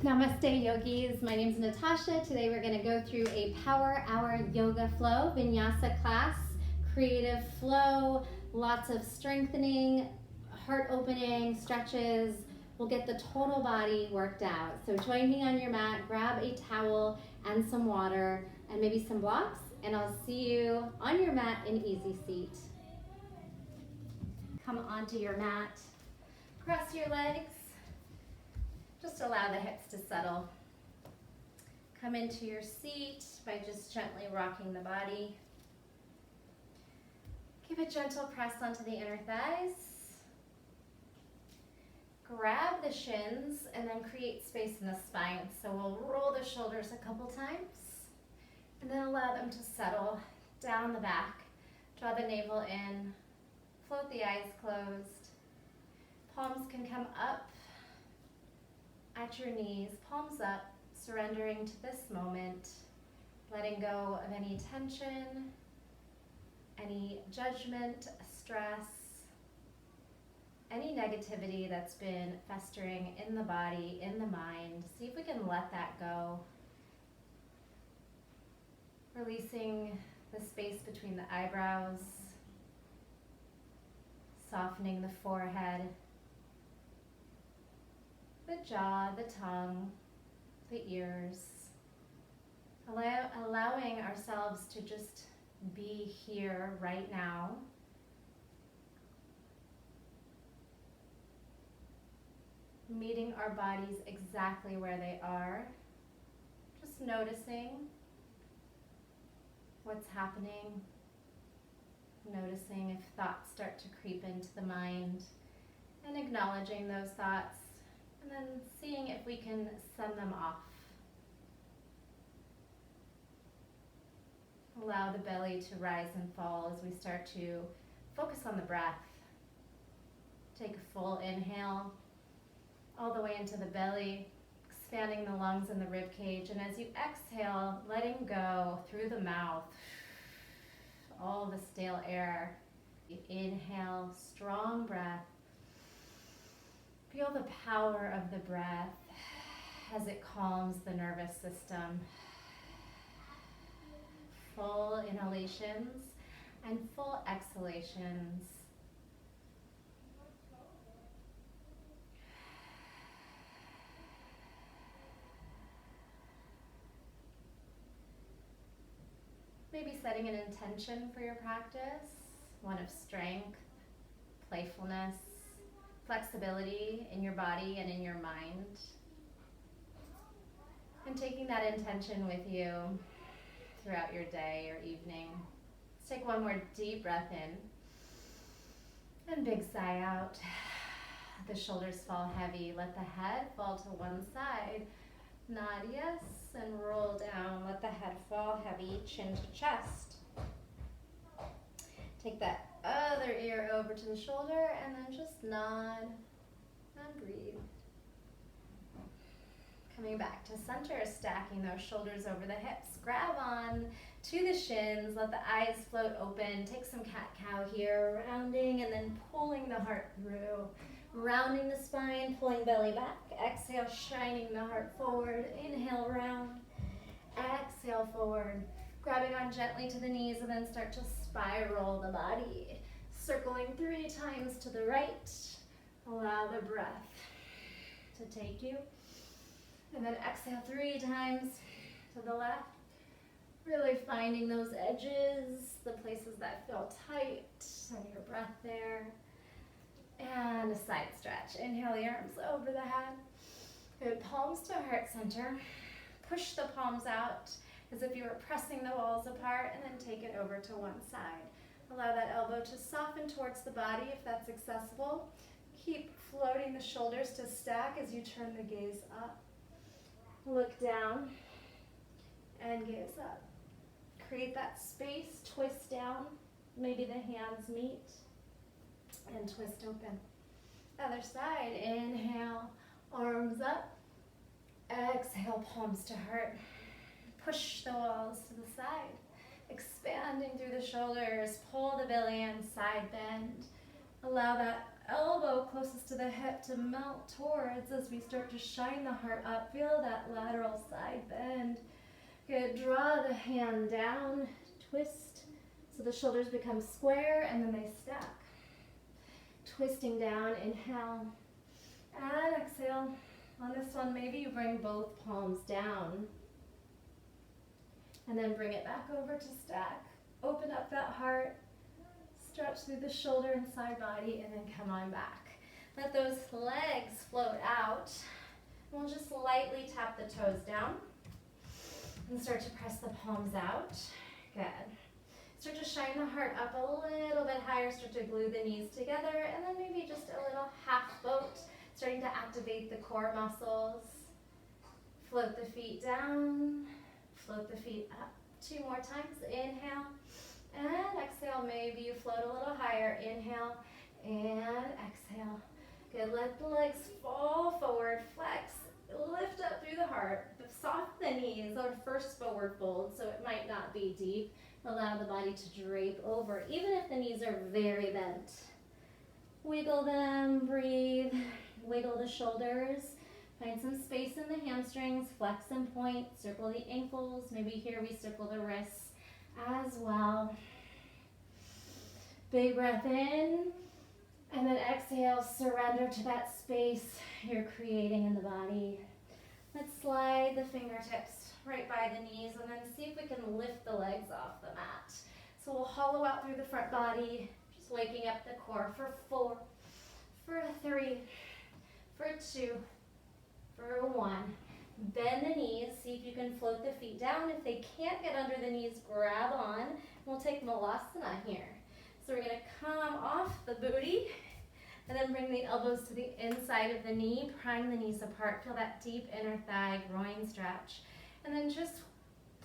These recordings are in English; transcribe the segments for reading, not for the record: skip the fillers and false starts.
Namaste yogis, my name is Natasha. Today we're going to go through a power hour yoga flow vinyasa class, creative flow, lots of strengthening, heart opening, stretches. We'll get the total body worked out. So join me on your mat, grab a towel and some water and maybe some blocks, and I'll see you on your mat in easy seat. Come onto your mat, cross your legs. Just allow the hips to settle. Come into your seat by just gently rocking the body. Give a gentle press onto the inner thighs. Grab the shins and then create space in the spine. So we'll roll the shoulders a couple times and then allow them to settle down the back. Draw the navel in, float the eyes closed. Palms can come up at your knees, palms up, surrendering to this moment, letting go of any tension, any judgment, stress, any negativity that's been festering in the body, in the mind. See if we can let that go. Releasing the space between the eyebrows, softening the forehead, the jaw, the tongue, the ears, allowing ourselves to just be here right now. Meeting our bodies exactly where they are, just noticing what's happening, noticing if thoughts start to creep into the mind, and acknowledging those thoughts, and then seeing if we can send them off. Allow the belly to rise and fall as we start to focus on the breath. Take a full inhale all the way into the belly, expanding the lungs and the rib cage. And as you exhale, letting go through the mouth, all the stale air. You inhale, strong breath. Feel the power of the breath as it calms the nervous system. Full inhalations and full exhalations. Maybe setting an intention for your practice, one of strength, playfulness, flexibility in your body and in your mind. And taking that intention with you throughout your day or evening. Let's take one more deep breath in and big sigh out. The shoulders fall heavy. Let the head fall to one side. Nod yes and roll down. Let the head fall heavy, chin to chest. Take that other ear over to the shoulder and then just nod and breathe. Coming back to center, stacking those shoulders over the hips. Grab on to the shins, let the eyes float open. Take some cat-cow here, rounding and then pulling the heart through. Rounding the spine, pulling belly back. Exhale, shining the heart forward. Inhale, round. Exhale, forward. Grabbing on gently to the knees and then start to spiral the body. Circling 3 times to the right. Allow the breath to take you. And then exhale 3 times to the left. Really finding those edges, the places that feel tight, and your breath there. And a side stretch. Inhale the arms over the head. Good, palms to heart center. Push the palms out as if you were pressing the walls apart, and then take it over to one side. Allow that elbow to soften towards the body if that's accessible. Keep floating the shoulders to stack as you turn the gaze up. Look down and gaze up. Create that space, twist down. Maybe the hands meet and twist open. Other side, inhale, arms up. Exhale, palms to heart. Push the walls to the side. Expanding through the shoulders, pull the belly in, side bend. Allow that elbow closest to the hip to melt towards as we start to shine the heart up. Feel that lateral side bend. Good, draw the hand down, twist so the shoulders become square and then they stack. Twisting down, inhale and exhale. On this one, maybe you bring both palms down and then bring it back over to stack. Open up that heart, stretch through the shoulder and side body, and then come on back. Let those legs float out. We'll just lightly tap the toes down and start to press the palms out. Good. Start to shine the heart up a little bit higher. Start to glue the knees together, and then maybe just a little half float, starting to activate the core muscles. Float the feet down, float the feet up. 2 more times. Inhale and exhale. Maybe you float a little higher. Inhale and exhale. Good. Let the legs fall forward. Flex. Lift up through the heart. Soften the knees or first forward fold, so it might not be deep. Allow the body to drape over, even if the knees are very bent. Wiggle them, breathe. Wiggle the shoulders. Find some space in the hamstrings. Flex and point. Circle the ankles. Maybe here we circle the wrists as well. Big breath in. And then exhale, surrender to that space you're creating in the body. Let's slide the fingertips right by the knees and then see if we can lift the legs off the mat. So we'll hollow out through the front body, just waking up the core for 4, for 3, for 2, for 1. Bend the knees, see if you can float the feet down. If they can't get under the knees, grab on. We'll take Malasana here. So we're going to come off the booty and then bring the elbows to the inside of the knee, prying the knees apart. Feel that deep inner thigh groin stretch. And then just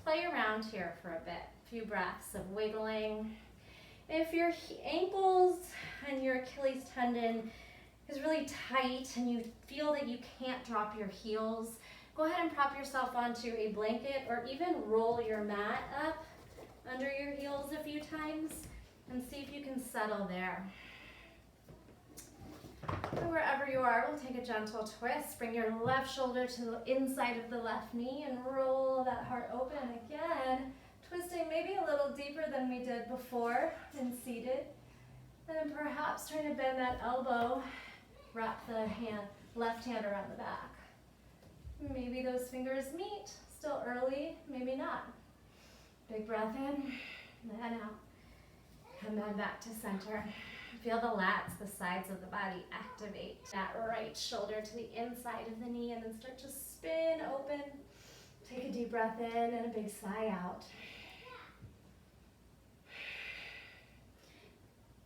play around here for a bit. A few breaths of wiggling. If your ankles and your Achilles tendon is really tight and you feel that you can't drop your heels, go ahead and prop yourself onto a blanket or even roll your mat up under your heels a few times and see if you can settle there. And wherever you are, we'll take a gentle twist. Bring your left shoulder to the inside of the left knee and roll that heart open again. Twisting maybe a little deeper than we did before and seated. And then perhaps trying to bend that elbow. Wrap the left hand around the back. Maybe those fingers meet. Still early, maybe not. Big breath in and out. Come on back to center. Feel the lats, the sides of the body activate. That right shoulder to the inside of the knee and then start to spin open. Take a deep breath in and a big sigh out.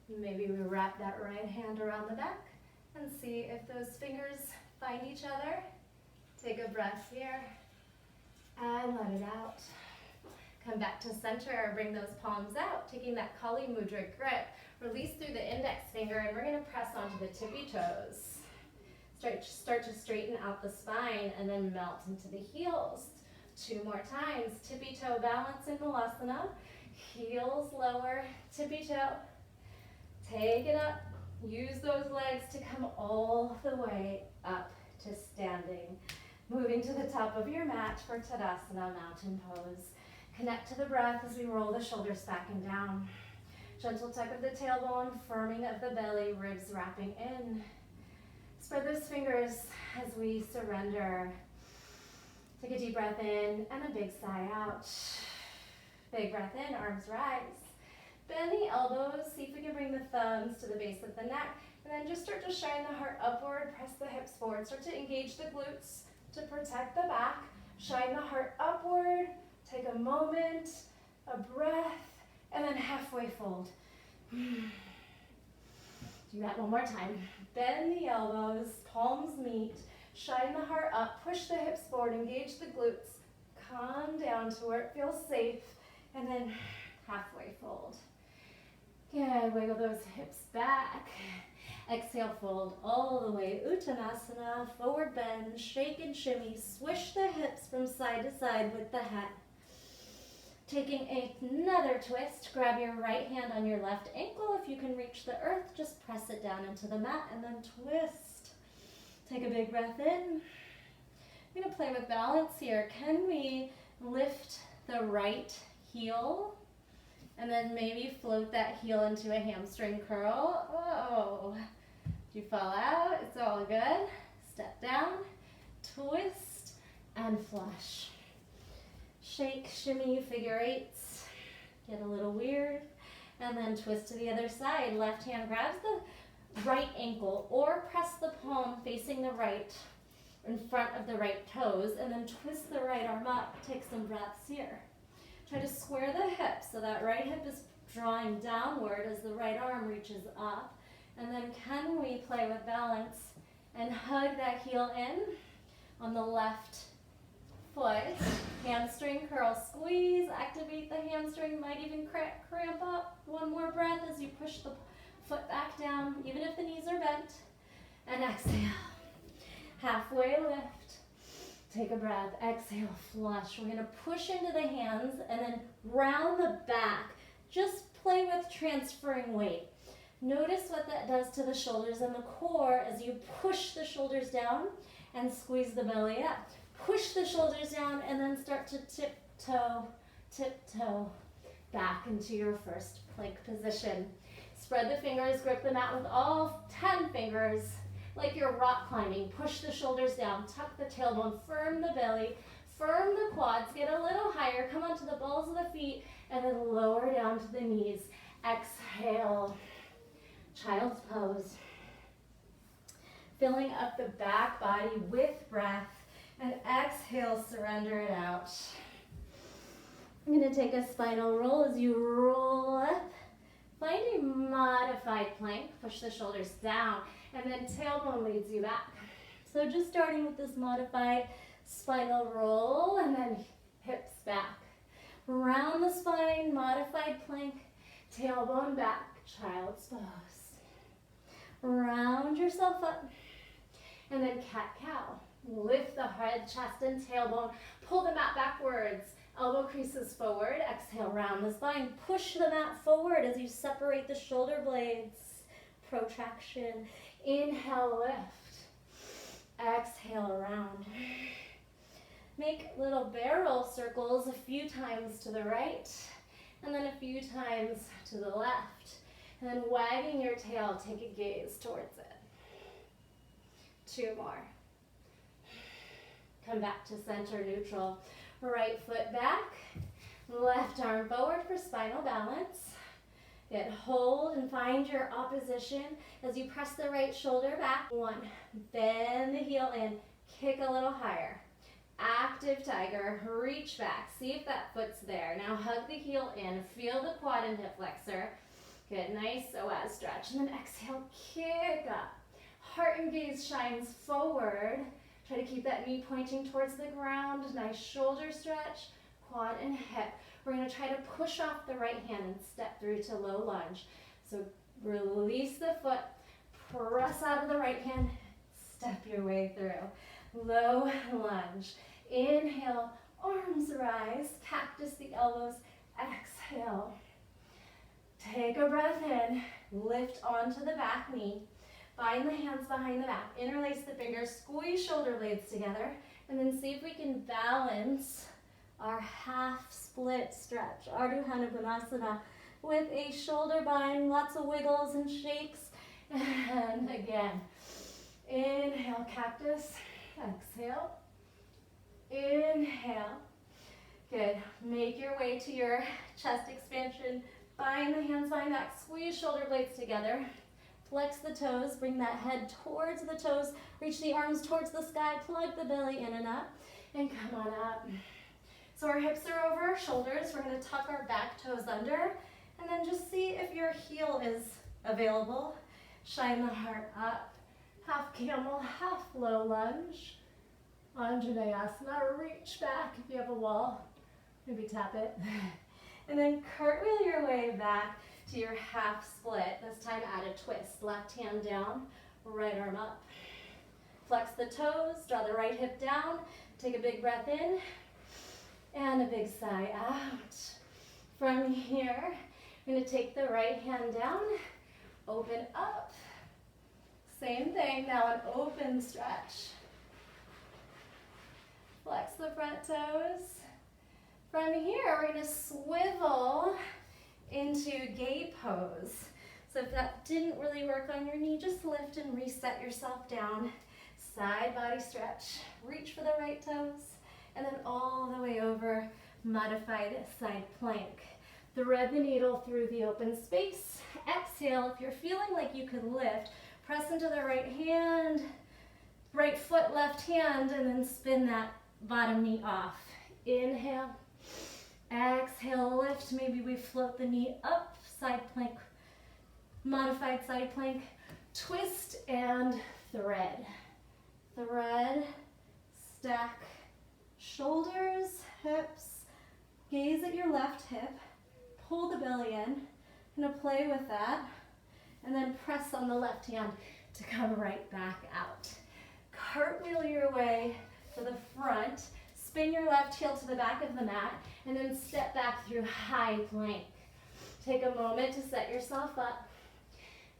Maybe we wrap that right hand around the back and see if those fingers find each other. Take a breath here and let it out. Come back to center, bring those palms out, taking that Kali Mudra grip. Release through the index finger and we're going to press onto the tippy toes. Start to straighten out the spine and then melt into the heels. 2 more times. Tippy toe balance in Malasana. Heels lower, tippy toe. Take it up. Use those legs to come all the way up to standing. Moving to the top of your mat for Tadasana, mountain pose. Connect to the breath as we roll the shoulders back and down. Gentle tuck of the tailbone, firming of the belly, ribs wrapping in. Spread those fingers as we surrender. Take a deep breath in and a big sigh out. Big breath in, arms rise. Bend the elbows, see if we can bring the thumbs to the base of the neck. And then just start to shine the heart upward, press the hips forward. Start to engage the glutes to protect the back. Shine the heart upward. Take a moment, a breath, and then halfway fold. Do that one more time. Bend the elbows, palms meet, shine the heart up, push the hips forward, engage the glutes, calm down to where it feels safe, and then halfway fold. Good, wiggle those hips back. Exhale, fold all the way. Uttanasana, forward bend, shake and shimmy, swish the hips from side to side with the head. Taking another twist, grab your right hand on your left ankle. If you can reach the earth, just press it down into the mat and then twist. Take a big breath in. I'm going to play with balance here. Can we lift the right heel and then maybe float that heel into a hamstring curl? Oh, if you fall out, it's all good. Step down, twist, and flush. Shake, shimmy, figure eights. Get a little weird. And then twist to the other side. Left hand grabs the right ankle or press the palm facing the right in front of the right toes and then twist the right arm up. Take some breaths here. Try to square the hips so that right hip is drawing downward as the right arm reaches up. And then can we play with balance and hug that heel in on the left foot. Hamstring curl, squeeze, activate the hamstring, might even cramp up. One more breath as you push the foot back down, even if the knees are bent. And exhale. Halfway lift. Take a breath. Exhale, flush. We're going to push into the hands and then round the back. Just play with transferring weight. Notice what that does to the shoulders and the core as you push the shoulders down and squeeze the belly up. Push the shoulders down and then start to tiptoe back into your first plank position. Spread the fingers, grip the mat with all 10 fingers like you're rock climbing. Push the shoulders down, tuck the tailbone, firm the belly, firm the quads, get a little higher, come onto the balls of the feet, and then lower down to the knees. Exhale, child's pose. Filling up the back body with breath. And exhale, surrender it out. I'm going to take a spinal roll as you roll up. Find a modified plank. Push the shoulders down. And then tailbone leads you back. So just starting with this modified spinal roll and then hips back. Round the spine, modified plank, tailbone back, child's pose. Round yourself up. And then cat-cow. Lift the head, chest, and tailbone. Pull the mat backwards. Elbow creases forward. Exhale, round the spine. Push the mat forward as you separate the shoulder blades. Protraction. Inhale, lift. Exhale, round. Make little barrel circles a few times to the right, and then a few times to the left. And then wagging your tail, take a gaze towards it. 2 more. Come back to center neutral. Right foot back, left arm forward for spinal balance. Get hold and find your opposition as you press the right shoulder back. 1, bend the heel in, kick a little higher. Active tiger, reach back, see if that foot's there. Now hug the heel in, feel the quad and hip flexor. Good, nice psoas stretch. And then exhale, kick up. Heart and gaze shines forward. Try to keep that knee pointing towards the ground. Nice shoulder stretch, quad and hip. We're going to try to push off the right hand and step through to low lunge. So release the foot, press out of the right hand, step your way through. Low lunge. Inhale, arms rise, cactus the elbows. Exhale. Take a breath in, lift onto the back knee. Find the hands behind the back. Interlace the fingers, squeeze shoulder blades together, and then see if we can balance our half split stretch, Ardha Chandrakonasana, with a shoulder bind, lots of wiggles and shakes. And again, inhale, cactus, exhale, inhale. Good, make your way to your chest expansion. Find the hands behind back, squeeze shoulder blades together. Flex the toes, bring that head towards the toes, reach the arms towards the sky, plug the belly in and up, and come on up. So our hips are over our shoulders. We're going to tuck our back toes under, and then just see if your heel is available. Shine the heart up. Half camel, half low lunge. Anjaneyasana, reach back if you have a wall. Maybe tap it. And then cartwheel your way back to your half split. This time add a twist. Left hand down, right arm up. Flex the toes, draw the right hip down. Take a big breath in and a big sigh out. From here, you're going to take the right hand down, open up. Same thing, now an open stretch. Flex the front toes. From here, we're going to swivel into gate pose. So if that didn't really work on your knee, just lift and reset yourself down. Side body stretch. Reach for the right toes. And then all the way over, modified side plank. Thread the needle through the open space. Exhale. If you're feeling like you could lift, press into the right hand, right foot, left hand, and then spin that bottom knee off. Inhale. Exhale, lift. Maybe we float the knee up, side plank, modified side plank. Twist and thread. Thread, stack, shoulders, hips. Gaze at your left hip. Pull the belly in. Gonna play with that. And then press on the left hand to come right back out. Cartwheel your way to the front. Spin your left heel to the back of the mat, and then step back through high plank. Take a moment to set yourself up.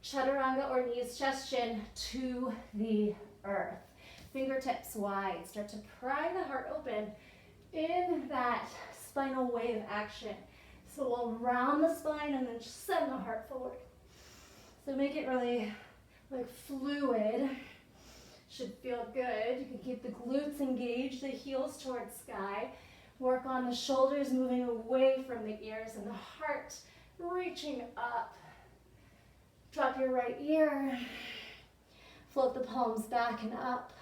Chaturanga or knees, chest, chin to the earth. Fingertips wide. Start to pry the heart open in that spinal wave action. So we'll round the spine and then send the heart forward. So make it really like fluid. Should feel good. You can keep the glutes engaged, the heels towards sky. Work on the shoulders moving away from the ears and the heart reaching up. Drop your right ear. Float the palms back and up.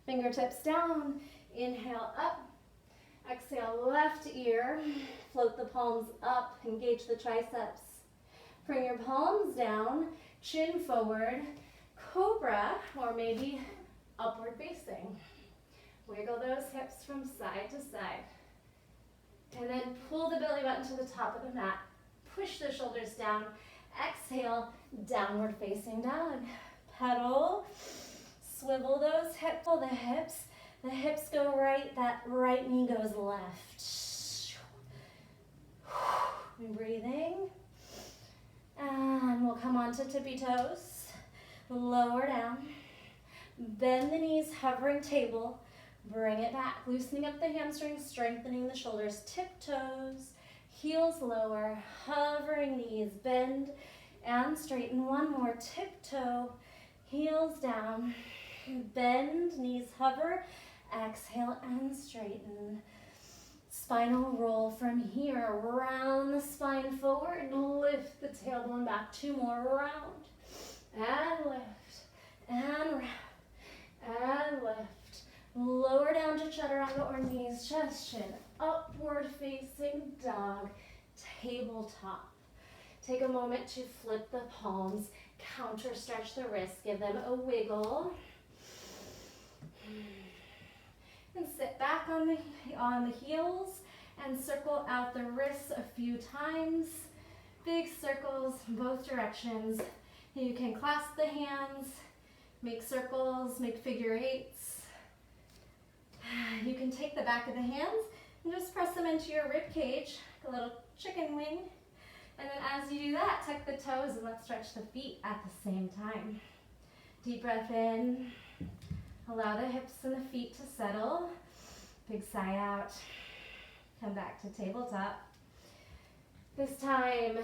Fingertips down. Inhale up. Exhale, left ear. Float the palms up. Engage the triceps. Bring your palms down. Chin forward. Cobra, or maybe upward facing. Wiggle those hips from side to side. And then pull the belly button to the top of the mat. Push the shoulders down. Exhale, downward facing dog. Pedal. Swivel those hips. Pull the hips. The hips go right, that right knee goes left. Breathing. And we'll come on to tippy toes. Lower down. Bend the knees, hovering table. Bring it back, loosening up the hamstrings, strengthening the shoulders. Tiptoes, heels lower, hovering knees. Bend and straighten. One more. Tiptoe, heels down. Bend, knees hover. Exhale and straighten. Spinal roll from here. Round the spine forward. Lift the tailbone back. Two more. Round. And lift. And round. And lift. Lower down to chaturanga or knees, chest, chin. Upward facing dog. Tabletop. Take a moment to flip the palms. Counter stretch the wrists. Give them a wiggle. And sit back on the heels and circle out the wrists a few times. Big circles both directions. You can clasp the hands, make circles, make figure eights. You can take the back of the hands and just press them into your rib cage, like a little chicken wing. And then as you do that, tuck the toes and let's stretch the feet at the same time. Deep breath in. Allow the hips and the feet to settle. Big sigh out. Come back to tabletop. This time,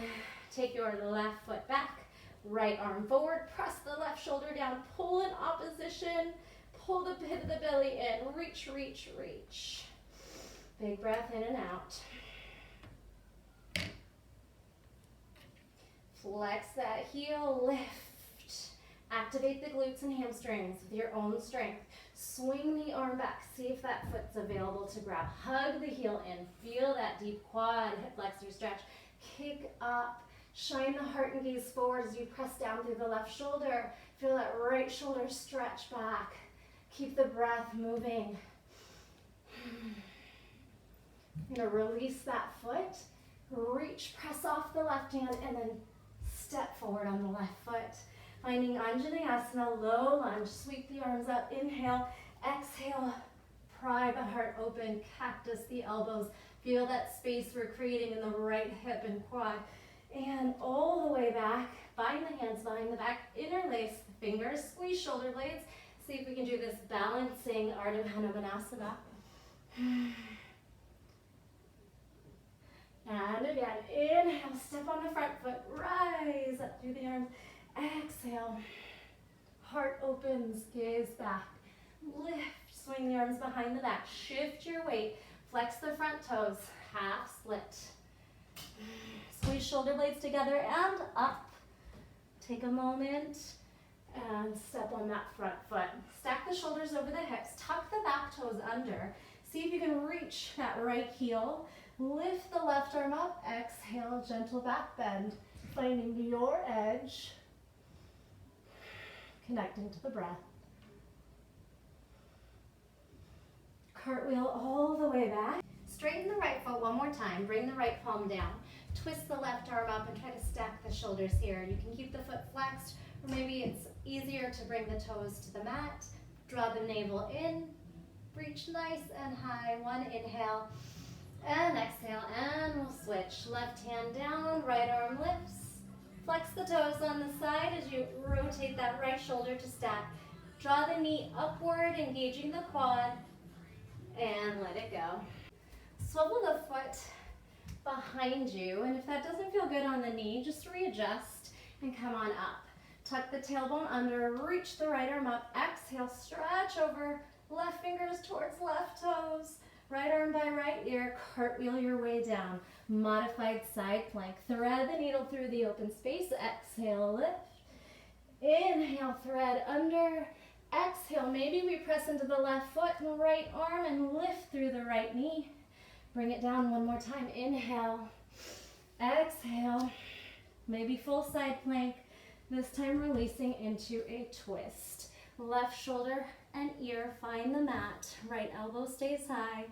take your left foot back, right arm forward, press the left shoulder down, pull in opposition, pull the pit of the belly in, reach, reach, reach. Big breath in and out. Flex that heel, lift. Activate the glutes and hamstrings with your own strength. Swing the arm back. See if that foot's available to grab. Hug the heel in. Feel that deep quad, hip flexor stretch. Kick up. Shine the heart and gaze forward as you press down through the left shoulder. Feel that right shoulder stretch back. Keep the breath moving. You're gonna release that foot. Reach, press off the left hand, and then step forward on the left foot. Finding Anjaneyasana, low lunge. Sweep the arms up. Inhale, exhale, pry the heart open, cactus the elbows. Feel that space we're creating in the right hip and quad. And all the way back, bind the hands behind the back, interlace the fingers, squeeze shoulder blades. See if we can do this balancing Ardha Hanumanasana. And again, inhale, step on the front foot, rise up through the arms. Exhale, heart opens, gaze back. Lift, swing the arms behind the back. Shift your weight, flex the front toes, half split. Squeeze shoulder blades together and up. Take a moment and step on that front foot. Stack the shoulders over the hips, tuck the back toes under. See if you can reach that right heel. Lift the left arm up, exhale, gentle back bend, finding your edge, connecting to the breath. Cartwheel all the way back. Straighten the right foot one more time, bring the right palm down. Twist the left arm up and try to stack the shoulders here. You can keep the foot flexed, or maybe it's easier to bring the toes to the mat. Draw the navel in, reach nice and high. One inhale. And exhale, and we'll switch. Left hand down, right arm lifts. Flex the toes on the side as you rotate that right shoulder to stack. Draw the knee upward, engaging the quad, and let it go. Swivel the foot behind you, and if that doesn't feel good on the knee, just readjust and come on up. Tuck the tailbone under, reach the right arm up. Exhale, stretch over, left fingers towards left toes. Right arm by right ear, cartwheel your way down. Modified side plank. Thread the needle through the open space. Exhale, lift. Inhale, thread under. Exhale, maybe we press into the left foot and right arm and lift through the right knee. Bring it down one more time. Inhale. Exhale. Maybe full side plank. This time releasing into a twist. Left shoulder and ear find the mat. Right elbow stays high.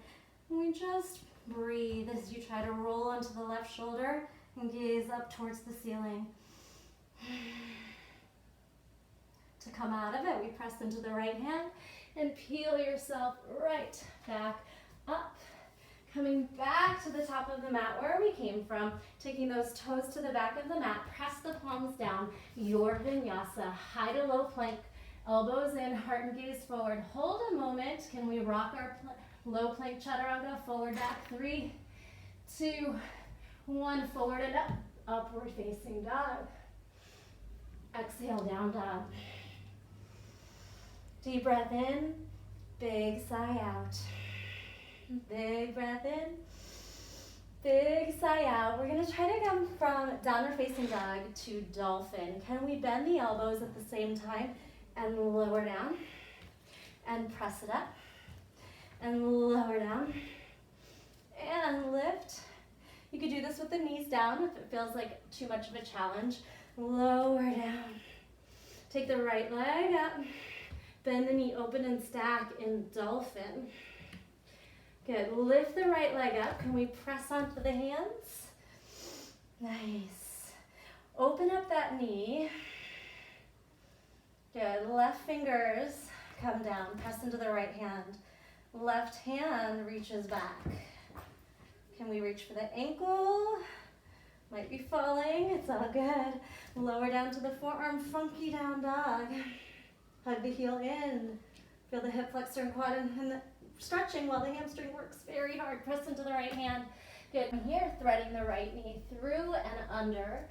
And we just breathe as you try to roll onto the left shoulder and gaze up towards the ceiling. To come out of it, we press into the right hand and peel yourself right back up. Coming back to the top of the mat where we came from, taking those toes to the back of the mat, press the palms down. Your vinyasa, high to low plank. Elbows in, heart and gaze forward. Hold a moment. Can we rock our low plank chaturanga? Forward, back. 3, 2, 1. Forward and up. Upward facing dog. Exhale, down dog. Deep breath in. Big sigh out. Big breath in. Big sigh out. We're going to try to come from downward facing dog to dolphin. Can we bend the elbows at the same time? And lower down, and press it up, and lower down, and lift. You could do this with the knees down if it feels like too much of a challenge. Lower down. Take the right leg up, bend the knee open and stack in dolphin. Good, lift the right leg up. Can we press onto the hands? Nice. Open up that knee. Good, left fingers come down, press into the right hand. Left hand reaches back. Can we reach for the ankle? Might be falling, it's all good. Lower down to the forearm, funky down dog. Hug the heel in. Feel the hip flexor and quad and the stretching while the hamstring works very hard. Press into the right hand. Good, from here, threading the right knee through and under.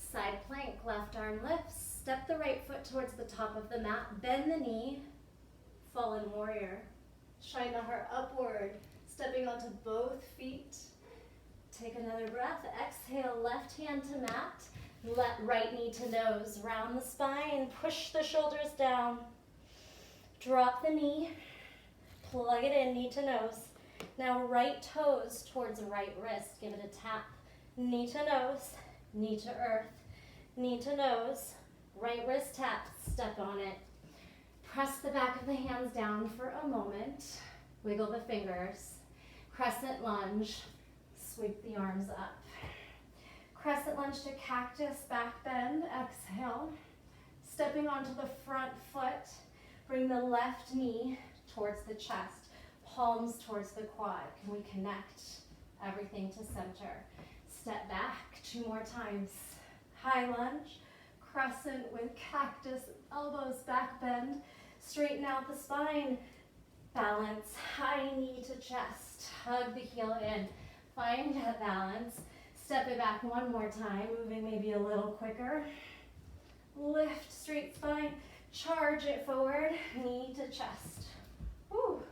Side plank, left arm lifts. Step the right foot towards the top of the mat. Bend the knee. Fallen warrior. Shine the heart upward. Stepping onto both feet. Take another breath. Exhale, left hand to mat. Right knee to nose. Round the spine. Push the shoulders down. Drop the knee. Plug it in, knee to nose. Now right toes towards right wrist. Give it a tap. Knee to nose. Knee to earth. Knee to nose. Right wrist tap, step on it. Press the back of the hands down for a moment. Wiggle the fingers. Crescent lunge. Sweep the arms up. Crescent lunge to cactus, back bend. Exhale. Stepping onto the front foot. Bring the left knee towards the chest. palms towards the quad. Can we connect everything to center? Step back 2 more times. High lunge, crescent with cactus, elbows back bend. Straighten out the spine. Balance, high knee to chest. Hug the heel in. Find that balance. Step it back 1 more time, moving maybe a little quicker. Lift, straight spine. Charge it forward, knee to chest. Woo.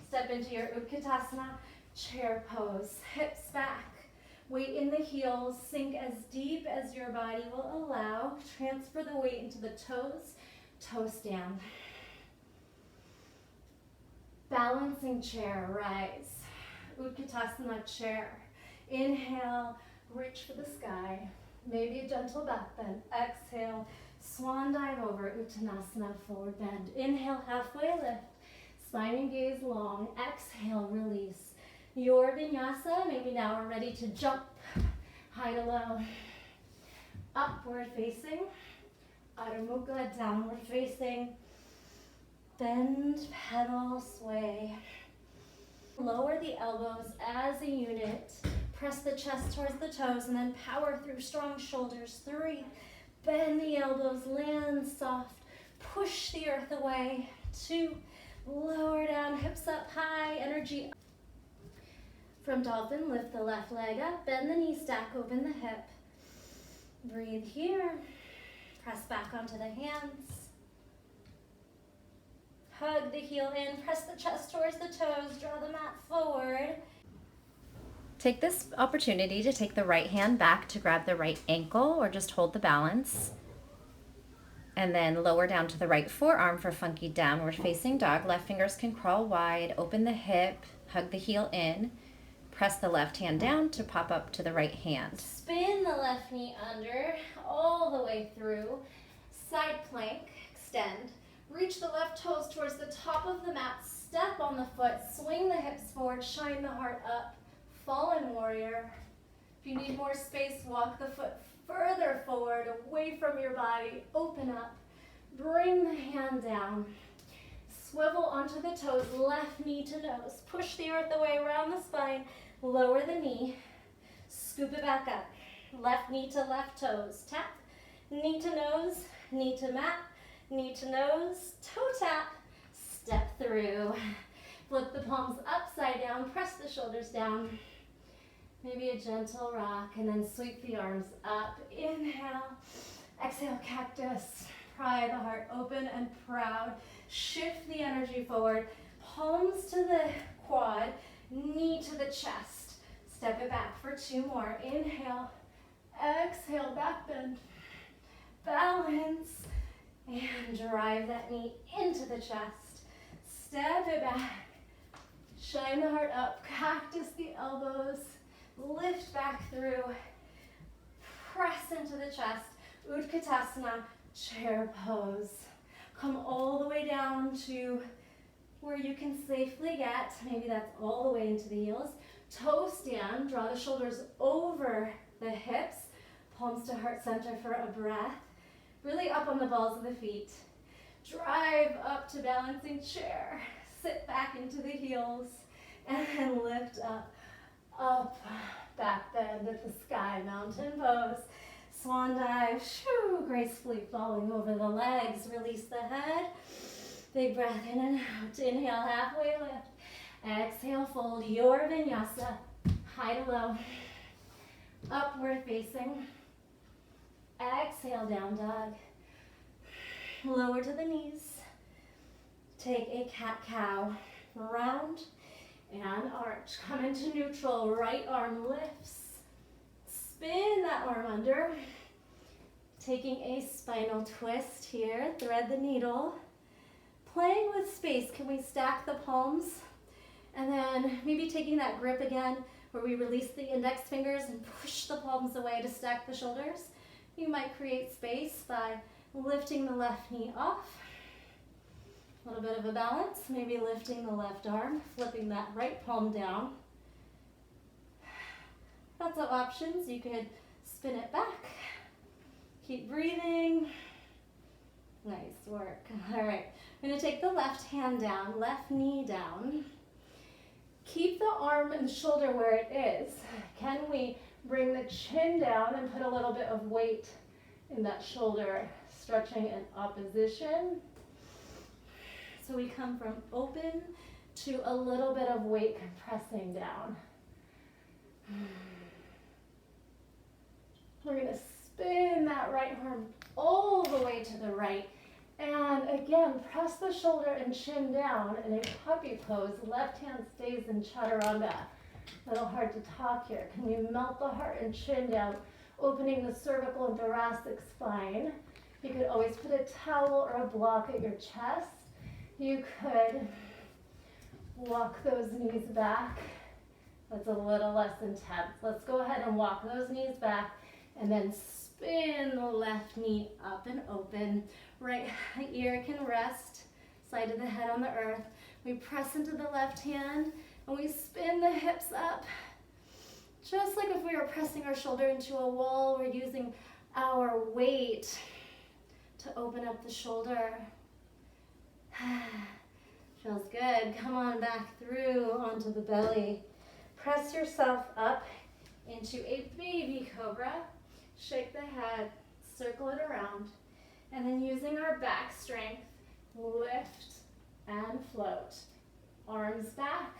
Step into your Utkatasana, chair pose. Hips back. Weight in the heels, sink as deep as your body will allow. Transfer the weight into the toes, toe stand. Balancing chair, rise. Utkatasana chair. Inhale, reach for the sky. Maybe a gentle back bend. Exhale, swan dive over, Uttanasana, forward bend. Inhale, halfway lift. Spine and gaze long. Exhale, release. Your vinyasa, maybe now we're ready to jump, high to low, upward facing, Adho Mukha, downward facing, bend, pedal, sway. Lower the elbows as a unit, press the chest towards the toes, and then power through strong shoulders. 3, bend the elbows, land soft, push the earth away. 2, lower down, hips up high, energy. From dolphin, lift the left leg up, bend the knee, stack open the hip. Breathe here. Press back onto the hands. Hug the heel in, press the chest towards the toes, draw the mat forward. Take this opportunity to take the right hand back to grab the right ankle or just hold the balance. And then lower down to the right forearm for funky downward facing dog. Left fingers can crawl wide, open the hip, hug the heel in. Press the left hand down to pop up to the right hand. Spin the left knee under, all the way through. Side plank, extend. Reach the left toes towards the top of the mat. Step on the foot, swing the hips forward, shine the heart up. Fallen warrior. If you need more space, walk the foot further forward, away from your body. Open up. Bring the hand down. Swivel onto the toes, left knee to nose. Push the earth away around the spine. Lower the knee. Scoop it back up. Left knee to left toes. Tap. Knee to nose. Knee to mat. Knee to nose. Toe tap. Step through. Flip the palms upside down. Press the shoulders down. Maybe a gentle rock. And then sweep the arms up. Inhale. Exhale, cactus. Pry the heart open and proud. Shift the energy forward. Palms to the quad. Knee to the chest. Step it back for 2 more. Inhale. Exhale, back bend. Balance. And drive that knee into the chest. Step it back. Shine the heart up. Cactus the elbows. Lift back through. Press into the chest. Utkatasana, chair pose. Come all the way down to where you can safely get. Maybe that's all the way into the heels. Toe stand. Draw the shoulders over the hips. Palms to heart center for a breath. Really up on the balls of the feet. Drive up to balancing chair. Sit back into the heels. And then lift up. Up. Back bend at the sky. Mountain pose. Swan dive. Shoo, gracefully falling over the legs. Release the head. Big breath in and out. Inhale, halfway lift. Exhale, fold your vinyasa. High to low. Upward facing. Exhale, down dog. Lower to the knees. Take a cat-cow. Round and arch. Come into neutral. Right arm lifts. Spin that arm under. Taking a spinal twist here. Thread the needle. Playing with space, can we stack the palms? And then maybe taking that grip again where we release the index fingers and push the palms away to stack the shoulders. You might create space by lifting the left knee off. A little bit of a balance, maybe lifting the left arm, flipping that right palm down. Lots of options. You could spin it back. Keep breathing. Nice work. All right. I'm going to take the left hand down, left knee down. Keep the arm and shoulder where it is. Can we bring the chin down and put a little bit of weight in that shoulder, stretching in opposition? So we come from open to a little bit of weight compressing down. We're going to spin that right arm all the way to the right. And again, press the shoulder and chin down in a puppy pose. Left hand stays in chaturanga. A little hard to talk here. Can you melt the heart and chin down, opening the cervical and thoracic spine? You could always put a towel or a block at your chest. You could walk those knees back. That's a little less intense. Let's go ahead and walk those knees back and then spin the left knee up and open. Right ear can rest, side of the head on the earth. We press into the left hand and we spin the hips up. Just like if we were pressing our shoulder into a wall, we're using our weight to open up the shoulder. Feels good. Come on back through onto the belly. Press yourself up into a baby cobra. Shake the head, circle it around, and then using our back strength, lift and float. Arms back,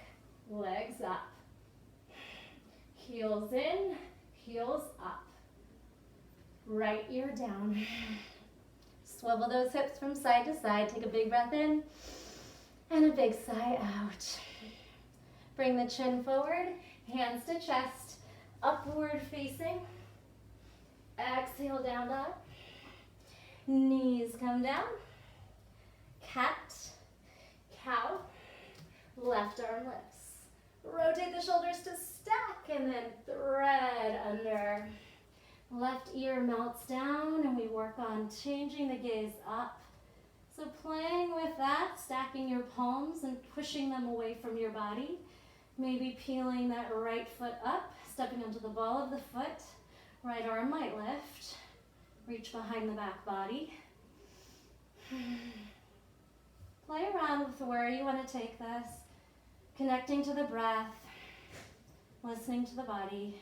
legs up. Heels in, heels up. Right ear down. Swivel those hips from side to side. Take a big breath in and a big sigh out. Bring the chin forward, hands to chest, upward facing. Exhale, down dog. Knees come down. Cat, cow, left arm lifts. Rotate the shoulders to stack and then thread under. Left ear melts down and we work on changing the gaze up. So playing with that, stacking your palms and pushing them away from your body. Maybe peeling that right foot up, stepping onto the ball of the foot. Right arm might lift. Reach behind the back body. Play around with where you want to take this. Connecting to the breath. Listening to the body.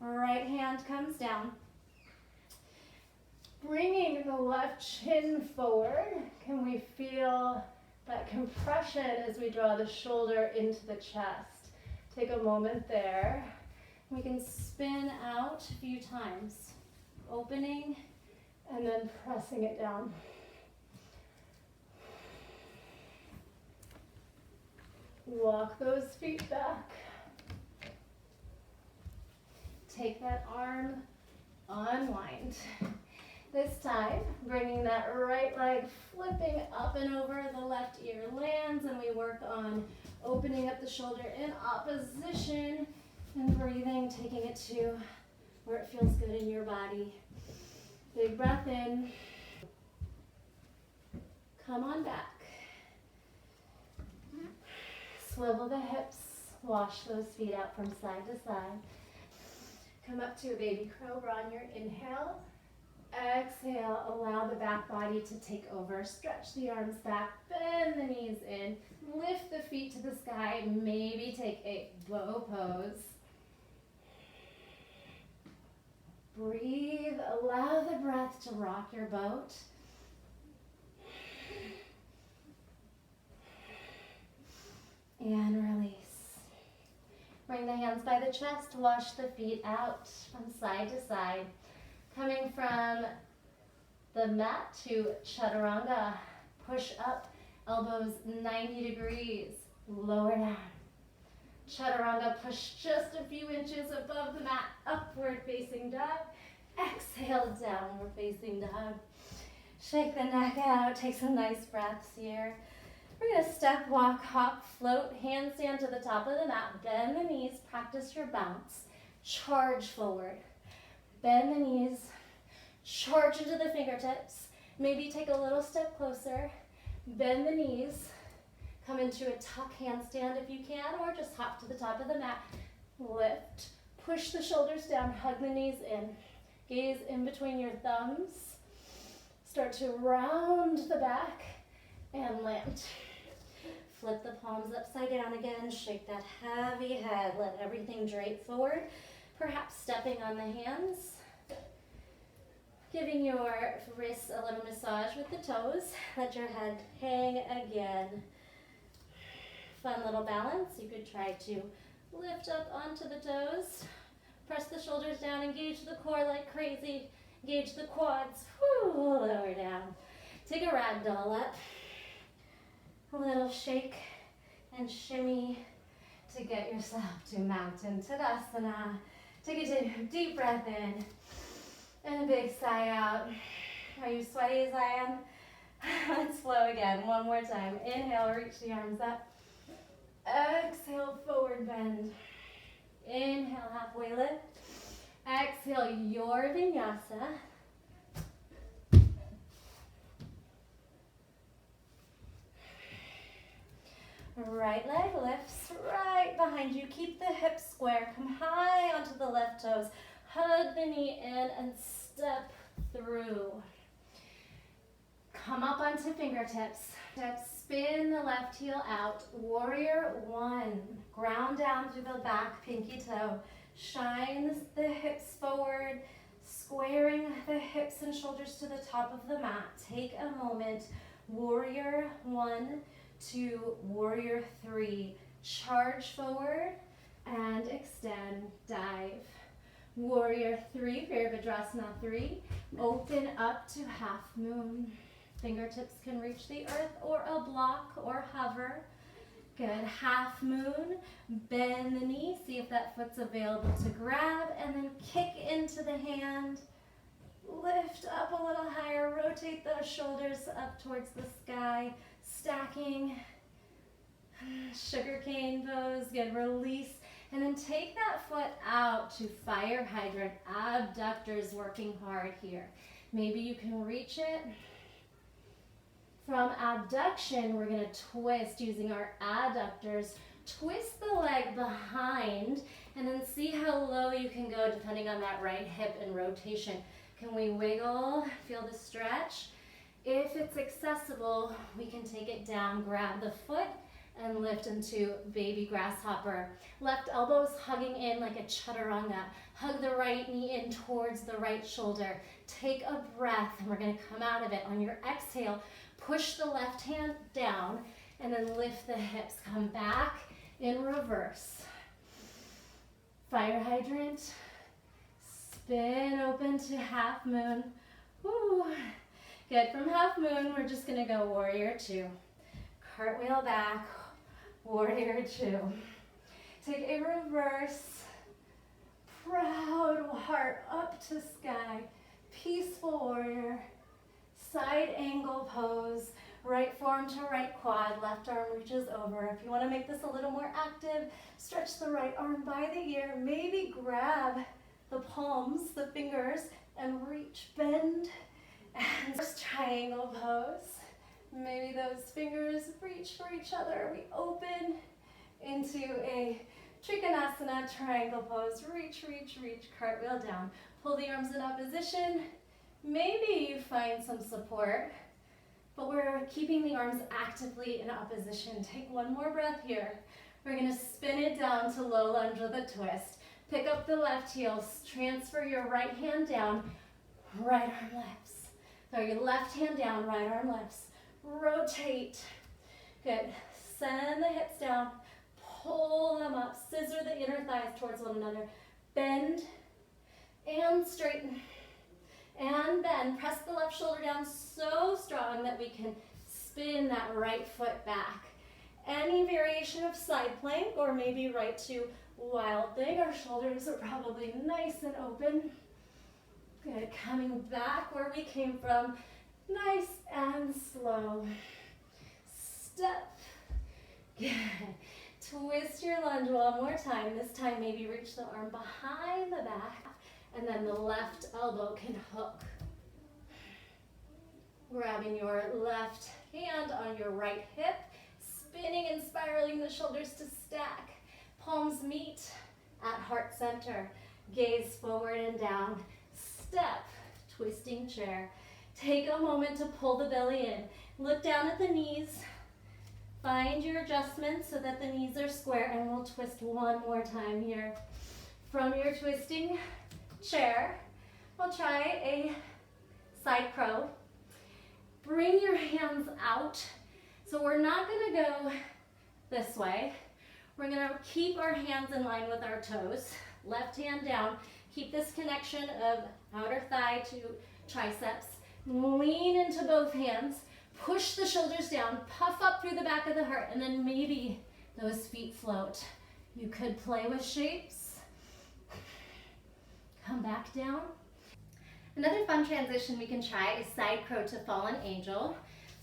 Right hand comes down. Bringing the left chin forward. Can we feel that compression as we draw the shoulder into the chest? Take a moment there. We can spin out a few times, opening and then pressing it down. Walk those feet back. Take that arm, unwind. This time, bringing that right leg, flipping up and over, the left ear lands, and we work on opening up the shoulder in opposition and breathing, taking it to where it feels good in your body. Big breath in. Come on back. Swivel the hips, wash those feet out from side to side. Come up to a baby cobra on your inhale. Exhale, allow the back body to take over. Stretch the arms back, bend the knees in, lift the feet to the sky, maybe take a bow pose. Breathe, allow the breath to rock your boat. And release. Bring the hands by the chest, wash the feet out from side to side. Coming from the mat to chaturanga, push up, elbows 90 degrees, lower down. Chaturanga, push just a few inches above the mat, upward facing dog. Exhale, downward facing dog. Shake the neck out, take some nice breaths here. We're gonna step, walk, hop, float, handstand to the top of the mat, bend the knees, practice your bounce. Charge forward. Bend the knees, charge into the fingertips. Maybe take a little step closer. Bend the knees. Come into a tuck handstand if you can, or just hop to the top of the mat. Lift. Push the shoulders down, hug the knees in. Gaze in between your thumbs. Start to round the back and land. Flip the palms upside down again. Shake that heavy head. Let everything drape forward. Perhaps stepping on the hands. Giving your wrists a little massage with the toes. Let your head hang again. Fun little balance. You could try to lift up onto the toes. Press the shoulders down. Engage the core like crazy. Engage the quads. Whew, lower down. Take a ragdoll up. A little shake and shimmy to get yourself to Mountain Tadasana. Take a deep breath in and a big sigh out. Are you sweaty as I am? Let's flow again. One more time. Inhale, reach the arms up. Exhale, forward bend. Inhale, halfway lift. Exhale, your vinyasa. Right leg lifts right behind you. Keep the hips square. Come high onto the left toes. Hug the knee in and step through. Come up onto fingertips. Spin the left heel out. Warrior one. Ground down through the back pinky toe. Shine the hips forward. Squaring the hips and shoulders to the top of the mat. Take a moment. Warrior one to warrior three. Charge forward and extend. Dive. Warrior three, Virabhadrasana 3. Open up to half moon. Fingertips can reach the earth or a block or hover. Good. Half moon. Bend the knee. See if that foot's available to grab. And then kick into the hand. Lift up a little higher. Rotate those shoulders up towards the sky. Stacking. Sugarcane pose. Good. Release. And then take that foot out to fire hydrant. Abductors working hard here. Maybe you can reach it. From abduction, we're going to twist using our adductors. Twist the leg behind and then see how low you can go depending on that right hip and rotation. Can we wiggle? Feel the stretch? If it's accessible, we can take it down, grab the foot, and lift into baby grasshopper. Left elbows hugging in like a chaturanga. Hug the right knee in towards the right shoulder. Take a breath, and we're going to come out of it. On your exhale, push the left hand down, and then lift the hips. Come back in reverse. Fire hydrant. Spin open to half moon. Woo. Good. From half moon, we're just going to go warrior two. Cartwheel back. Warrior two. Take a reverse. Proud heart up to sky. Peaceful warrior. Side angle pose. Right forearm to right quad. Left arm reaches over. If you want to make this a little more active, stretch the right arm by the ear. Maybe grab the palms, the fingers, and reach, bend. And first triangle pose. Maybe those fingers reach for each other. We open into a Trikonasana triangle pose. Reach, reach, reach. Cartwheel down. Pull the arms in opposition. Maybe you find some support, but we're keeping the arms actively in opposition. Take one more breath here. We're going to spin it down to low lunge with a twist. Pick up the left heel. Transfer your right hand down. Right arm lifts. Throw your left hand down. Right arm lifts. Rotate. Good. Send the hips down. Pull them up. Scissor the inner thighs towards one another. Bend and straighten. And bend. Press the left shoulder down so strong that we can spin that right foot back. Any variation of side plank or maybe right to wild thing. Our shoulders are probably nice and open. Good. Coming back where we came from. Nice and slow. Step. Good. Twist your lunge one more time. This time maybe reach the arm behind the back and then the left elbow can hook. Grabbing your left hand on your right hip, spinning and spiraling the shoulders to stack. Palms meet at heart center. Gaze forward and down. Step. Twisting chair. Take a moment to pull the belly in. Look down at the knees. Find your adjustment so that the knees are square, and we'll twist one more time here. From your twisting chair, we'll try a side crow. Bring your hands out. So we're not gonna go this way. We're gonna keep our hands in line with our toes. Left hand down. Keep this connection of outer thigh to triceps. Lean into both hands. Push the shoulders down. Puff up through the back of the heart, and then maybe those feet float. You could play with shapes. Come back down. Another fun transition we can try is side crow to fallen angel.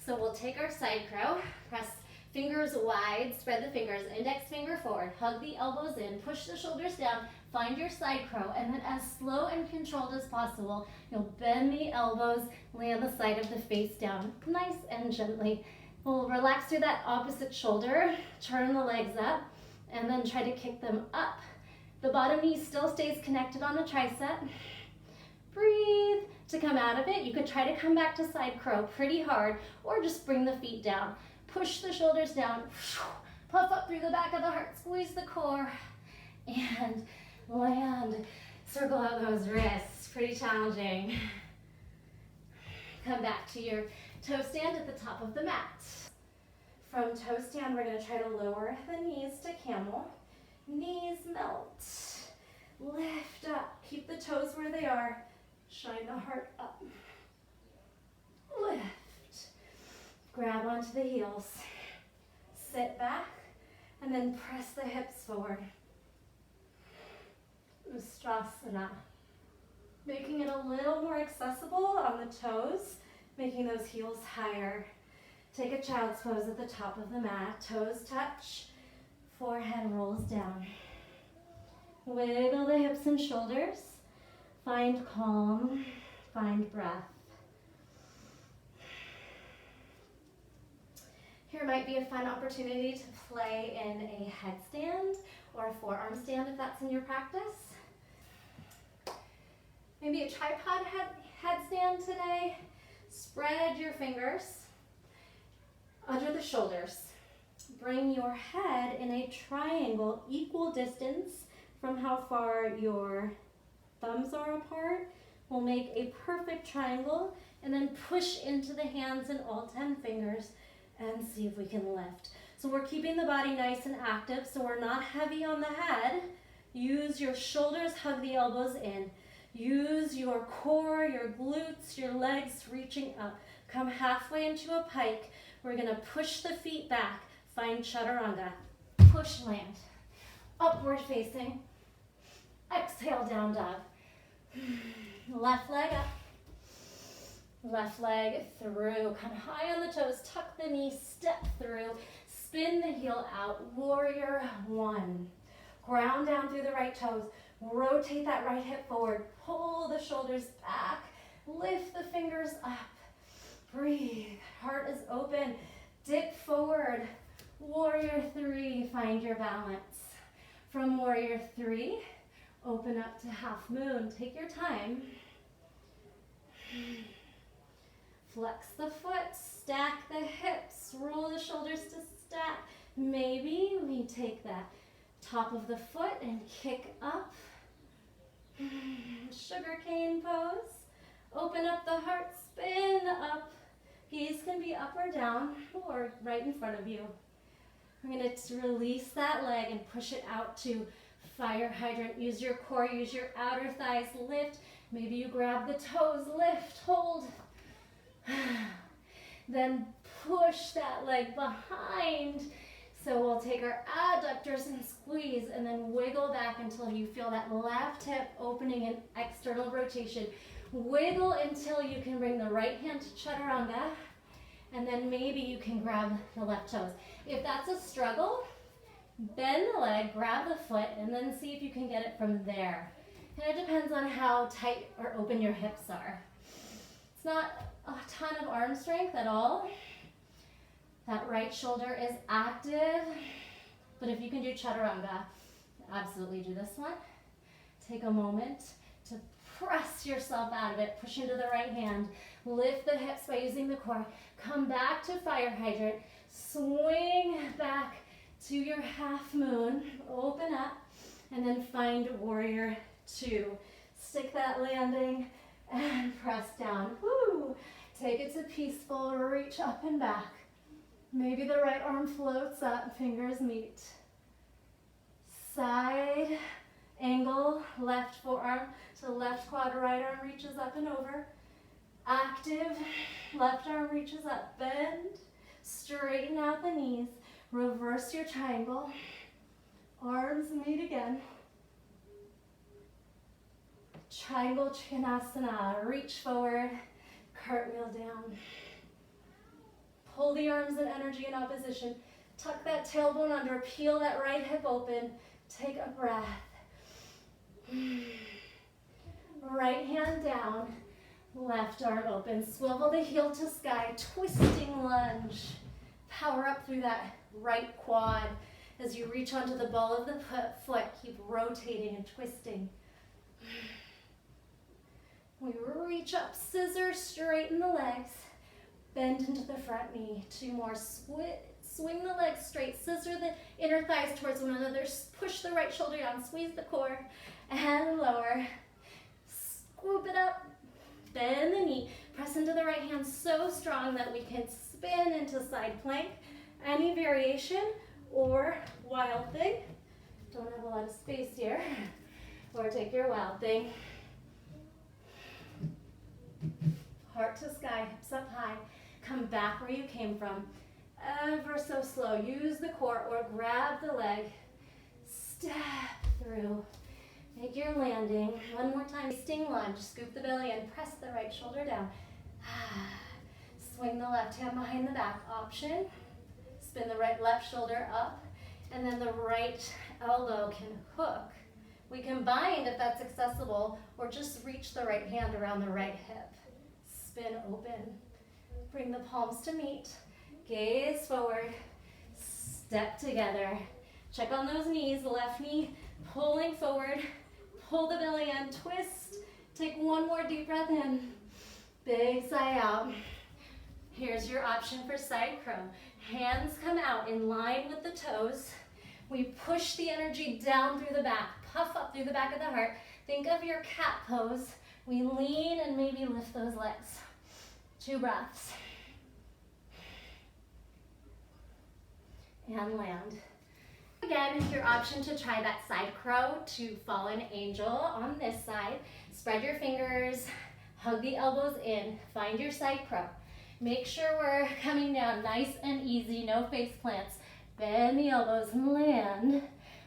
So we'll take our side crow, press fingers wide, spread the fingers, index finger forward, hug the elbows in, push the shoulders down, find your side crow, and then as slow and controlled as possible, you'll bend the elbows, lay on the side of the face down, nice and gently. We'll relax through that opposite shoulder, turn the legs up, and then try to kick them up. The bottom knee still stays connected on the tricep. Breathe to come out of it. You could try to come back to side crow pretty hard, or just bring the feet down. Push the shoulders down, puff up through the back of the heart, squeeze the core, and land. Circle out those wrists, pretty challenging. Come back to your toe stand at the top of the mat. From toe stand, we're gonna try to lower the knees to camel. Knees melt, lift up, keep the toes where they are, shine the heart up. Lift. Grab onto the heels, sit back, and then press the hips forward. Ustrasana. Making it a little more accessible on the toes, making those heels higher. Take a child's pose at the top of the mat, toes touch, forehead rolls down. Wiggle the hips and shoulders, find calm, find breath. Here might be a fun opportunity to play in a headstand or a forearm stand if that's in your practice. Maybe a tripod headstand today. Spread your fingers under the shoulders. Bring your head in a triangle equal distance from how far your thumbs are apart. We'll make a perfect triangle and then push into the hands and all 10 fingers and see if we can lift. So we're keeping the body nice and active, so we're not heavy on the head. Use your shoulders, hug the elbows in. Use your core, your glutes, your legs reaching up. Come halfway into a pike. We're gonna push the feet back. Find chaturanga. Push, land. Upward facing. Exhale, down dog. Left leg up. Left leg through. Come high on the toes. Tuck the knee. Step through. Spin the heel out. Warrior one. Ground down through the right toes. Rotate that right hip forward. Pull the shoulders back. Lift the fingers up. Breathe. Heart is open. Dip forward. Warrior three. Find your balance. From warrior three, open up to half moon. Take your time. Flex the foot. Stack the hips. Roll the shoulders to stack. Maybe we take that top of the foot and kick up. Sugar cane pose. Open up the heart, spin up. Gaze can be up or down or right in front of you. We're going to release that leg and push it out to fire hydrant. Use your core, use your outer thighs, lift. Maybe you grab the toes, lift, hold. Then push that leg behind. So we'll take our adductors and squeeze and then wiggle back until you feel that left hip opening and external rotation. Wiggle until you can bring the right hand to chaturanga, and then maybe you can grab the left toes. If that's a struggle, bend the leg, grab the foot, and then see if you can get it from there. And it depends on how tight or open your hips are. It's not a ton of arm strength at all. That right shoulder is active, but if you can do chaturanga, absolutely do this one. Take a moment to press yourself out of it. Push into the right hand. Lift the hips by using the core. Come back to fire hydrant. Swing back to your half moon. Open up. And then find warrior two. Stick that landing and press down. Woo! Take it to peaceful. Reach up and back. Maybe the right arm floats up. Fingers meet. Side angle. Left forearm to left quad. Right arm reaches up and over. Active. Left arm reaches up. Bend. Straighten out the knees. Reverse your triangle. Arms meet again. Triangle Trikonasana. Reach forward. Cartwheel down. Pull the arms and energy in opposition. Tuck that tailbone under. Peel that right hip open. Take a breath. Right hand down. Left arm open. Swivel the heel to sky. Twisting lunge. Power up through that right quad. As you reach onto the ball of the foot, keep rotating and twisting. We reach up, scissors, straighten the legs, bend into the front knee. Two more, swing the legs straight, scissor the inner thighs towards one another, push the right shoulder down, squeeze the core, and lower. Scoop it up, bend the knee, press into the right hand so strong that we can spin into side plank. Any variation, or wild thing. Don't have a lot of space here. Or take your wild thing. Heart to sky, hips up high. Come back where you came from. Ever so slow. Use the core or grab the leg. Step through. Make your landing. One more time. Sting lunge. Scoop the belly in. Press the right shoulder down. Swing the left hand behind the back. Option. Spin the left shoulder up, and then the right elbow can hook. We can bind if that's accessible, or just reach the right hand around the right hip. Spin open. Bring the palms to meet. Gaze forward. Step together. Check on those knees. Left knee pulling forward. Pull the belly in. Twist. Take one more deep breath in. Big sigh out. Here's your option for side crow. Hands come out in line with the toes. We push the energy down through the back. Puff up through the back of the heart. Think of your cat pose. We lean and maybe lift those legs. 2 breaths. And land. Again, your option to try that side crow to fallen angel on this side. Spread your fingers. Hug the elbows in. Find your side crow. Make sure we're coming down nice and easy, no face plants. Bend the elbows and land.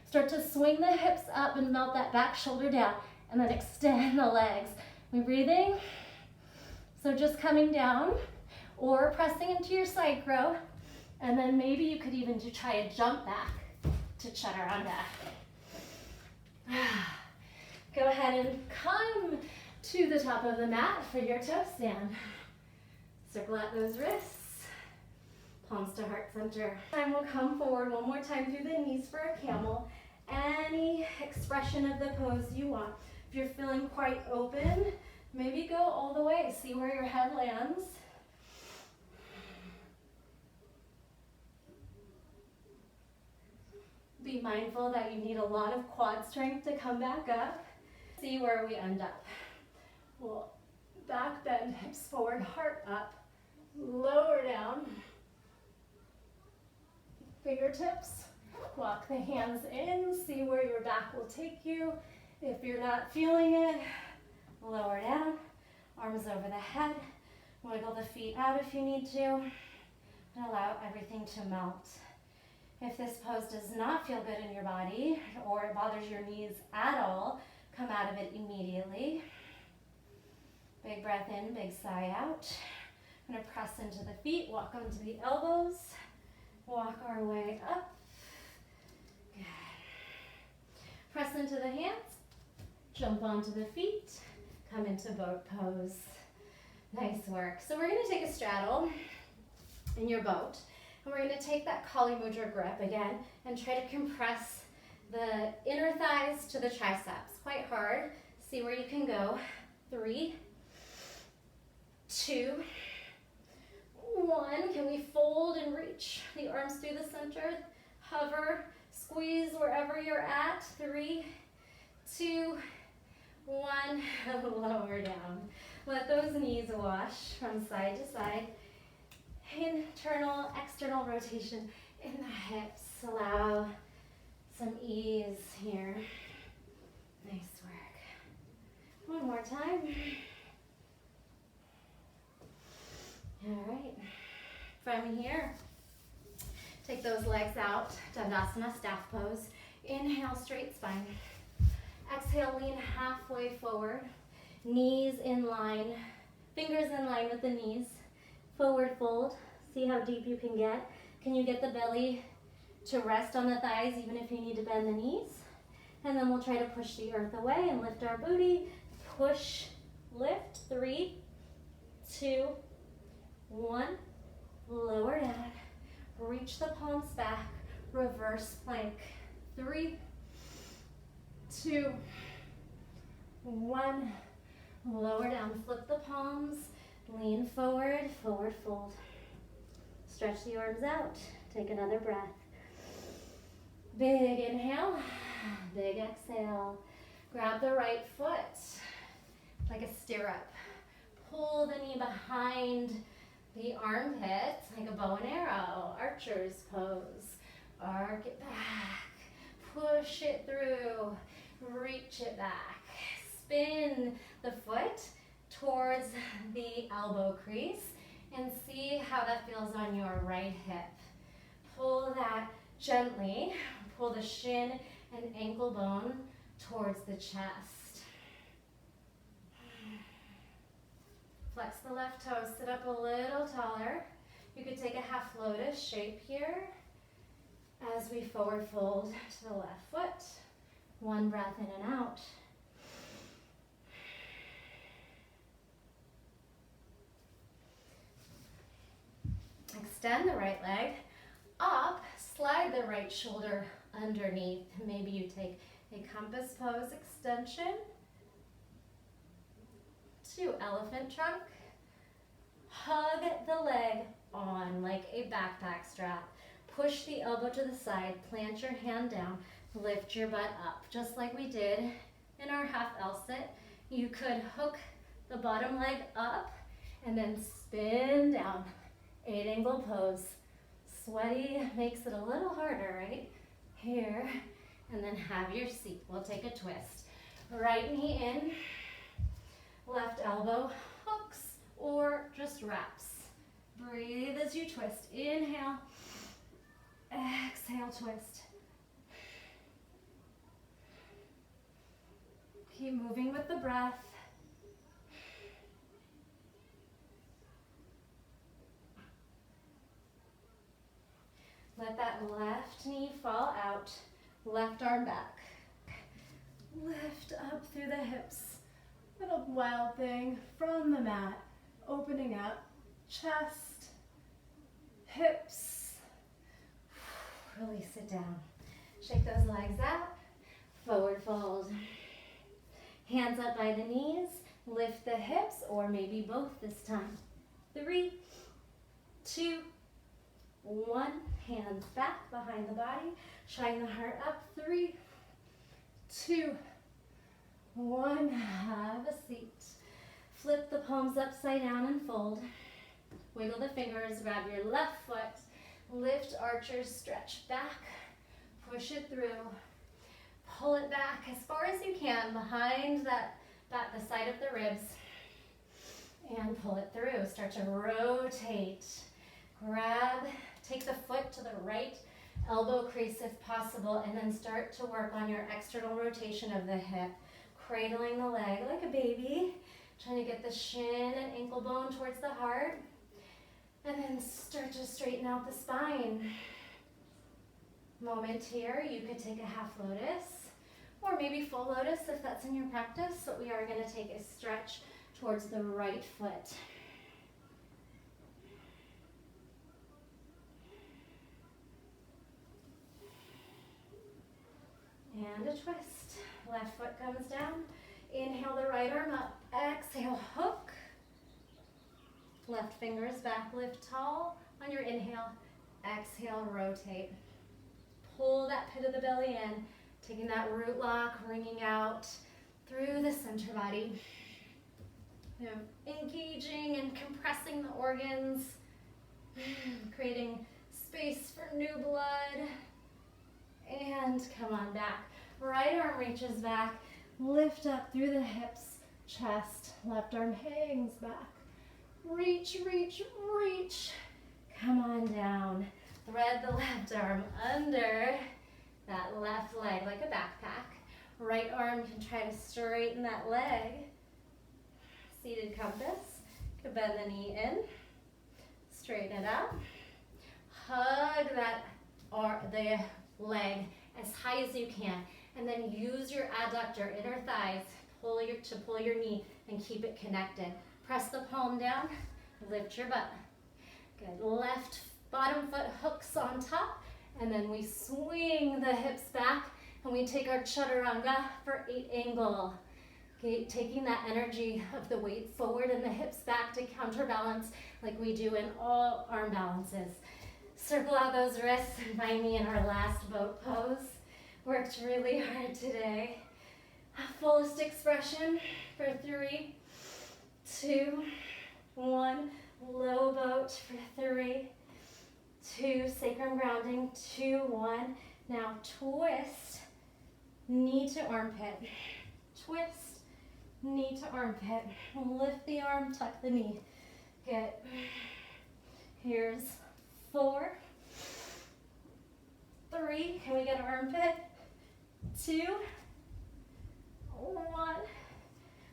Start to swing the hips up and melt that back shoulder down, and then extend the legs. We breathing? So just coming down or pressing into your side crow, and then maybe you could even try a jump back to chaturanga. Go ahead and come to the top of the mat for your toe stand. Circle out those wrists, palms to heart center. And we'll come forward one more time through the knees for a camel. Any expression of the pose you want. If you're feeling quite open, maybe go all the way. See where your head lands. Be mindful that you need a lot of quad strength to come back up. See where we end up. We'll back bend, hips forward, heart up. Lower down, fingertips, walk the hands in, see where your back will take you. If you're not feeling it, lower down, arms over the head, wiggle the feet out if you need to, and allow everything to melt. If this pose does not feel good in your body, or it bothers your knees at all, come out of it immediately. Big breath in, big sigh out. I'm going to press into the feet, walk onto the elbows, walk our way up. Good. Press into the hands, jump onto the feet, come into boat pose. Nice work. So we're going to take a straddle in your boat, and we're going to take that Kali Mudra grip again and try to compress the inner thighs to the triceps. Quite hard. See where you can go. 3, 2, 1, can we fold and reach the arms through the center? Hover, squeeze wherever you're at. 3, 2, 1, lower down. Let those knees wash from side to side. Internal, external rotation in the hips. Allow some ease here. Nice work. One more time. All right. From here, take those legs out. Dandasana, staff pose. Inhale, straight spine. Exhale, lean halfway forward. Knees in line. Fingers in line with the knees. Forward fold. See how deep you can get. Can you get the belly to rest on the thighs even if you need to bend the knees? And then we'll try to push the earth away and lift our booty. Push, lift. 3, 2, 1. Lower down. Reach the palms back. Reverse plank. 3, 2, 1. Lower down. Flip the palms. Lean forward. Forward fold. Stretch the arms out. Take another breath. Big inhale. Big exhale. Grab the right foot like a stirrup. Pull the knee behind the armpits like a bow and arrow. Archer's pose. Arc it back. Push it through. Reach it back. Spin the foot towards the elbow crease and see how that feels on your right hip. Pull that gently. Pull the shin and ankle bone towards the chest. Flex the left toe, sit up a little taller. You could take a half lotus shape here as we forward fold to the left foot. One breath in and out. Extend the right leg up, slide the right shoulder underneath. Maybe you take a compass pose extension to elephant trunk. Hug the leg on like a backpack strap. Push the elbow to the side, plant your hand down, lift your butt up. Just like we did in our half L sit, you could hook the bottom leg up and then spin down. 8 angle pose. Sweaty makes it a little harder, right? Here, and then have your seat. We'll take a twist. Right knee in, left elbow hooks or just wraps. Breathe as you twist. Inhale, exhale, twist. Keep moving with the breath. Let that left knee fall out, left arm back. Lift up through the hips. Little wild thing from the mat, opening up, chest, hips. Release it down. Shake those legs out, forward fold. Hands up by the knees, lift the hips, or maybe both this time. 3, 2, 1. Hands back behind the body. Shine the heart up. 3, 2, 1. Have a seat. Flip the palms upside down and fold. Wiggle the fingers. Grab your left foot. Lift archers. Stretch back. Push it through. Pull it back as far as you can behind the side of the ribs. And pull it through. Start to rotate. Grab. Take the foot to the right elbow crease if possible, and then start to work on your external rotation of the hip, cradling the leg like a baby, trying to get the shin and ankle bone towards the heart, and then start to straighten out the spine. Moment here, you could take a half lotus, or maybe full lotus if that's in your practice, but we are going to take a stretch towards the right foot. And a twist. Left foot comes down. Inhale the right arm up. Exhale, hook. Left fingers back, lift tall. On your inhale, exhale, rotate. Pull that pit of the belly in, taking that root lock, wringing out through the center body. Engaging and compressing the organs, creating space for new blood. And come on back. Right arm reaches back, lift up through the hips, chest, left arm hangs back. Reach, reach, reach. Come on down. Thread the left arm under that left leg like a backpack. Right arm can try to straighten that leg. Seated compass. Could bend the knee in. Straighten it out. Hug that or the leg as high as you can. And then use your adductor, inner thighs, to pull your knee and keep it connected. Press the palm down, lift your butt. Good. Left bottom foot hooks on top, and then we swing the hips back, and we take our chaturanga for 8 angle. Okay, taking that energy of the weight forward and the hips back to counterbalance like we do in all arm balances. Circle out those wrists and find me in our last boat pose. Worked really hard today. Fullest expression for 3, 2, 1. Low boat for 3, 2. Sacrum grounding, 2, 1. Now twist, knee to armpit. Twist, knee to armpit. Lift the arm, tuck the knee. Good. Here's 4, 3. Can we get an armpit? 2, 1.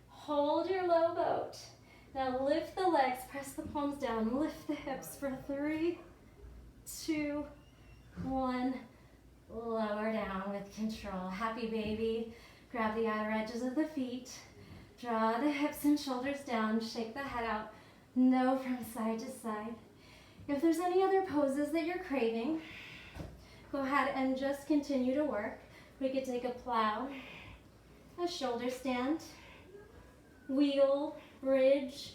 Hold your low boat. Now lift the legs, press the palms down, lift the hips for 3, 2, 1. Lower down with control. Happy baby. Grab the outer edges of the feet. Draw the hips and shoulders down. Shake the head out. No from side to side. If there's any other poses that you're craving, go ahead and just continue to work. We could take a plow, a shoulder stand, wheel, bridge.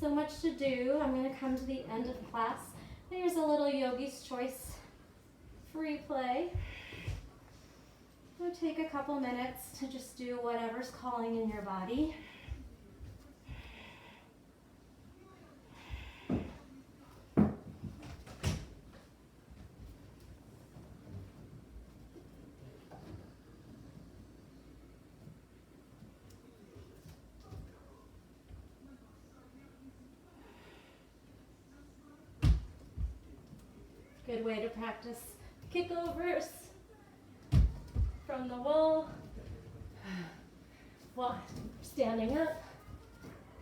So much to do. I'm going to come to the end of class. Here's a little yogi's choice free play. We'll take a couple minutes to just do whatever's calling in your body. Good way to practice kickovers from the wall. Standing up,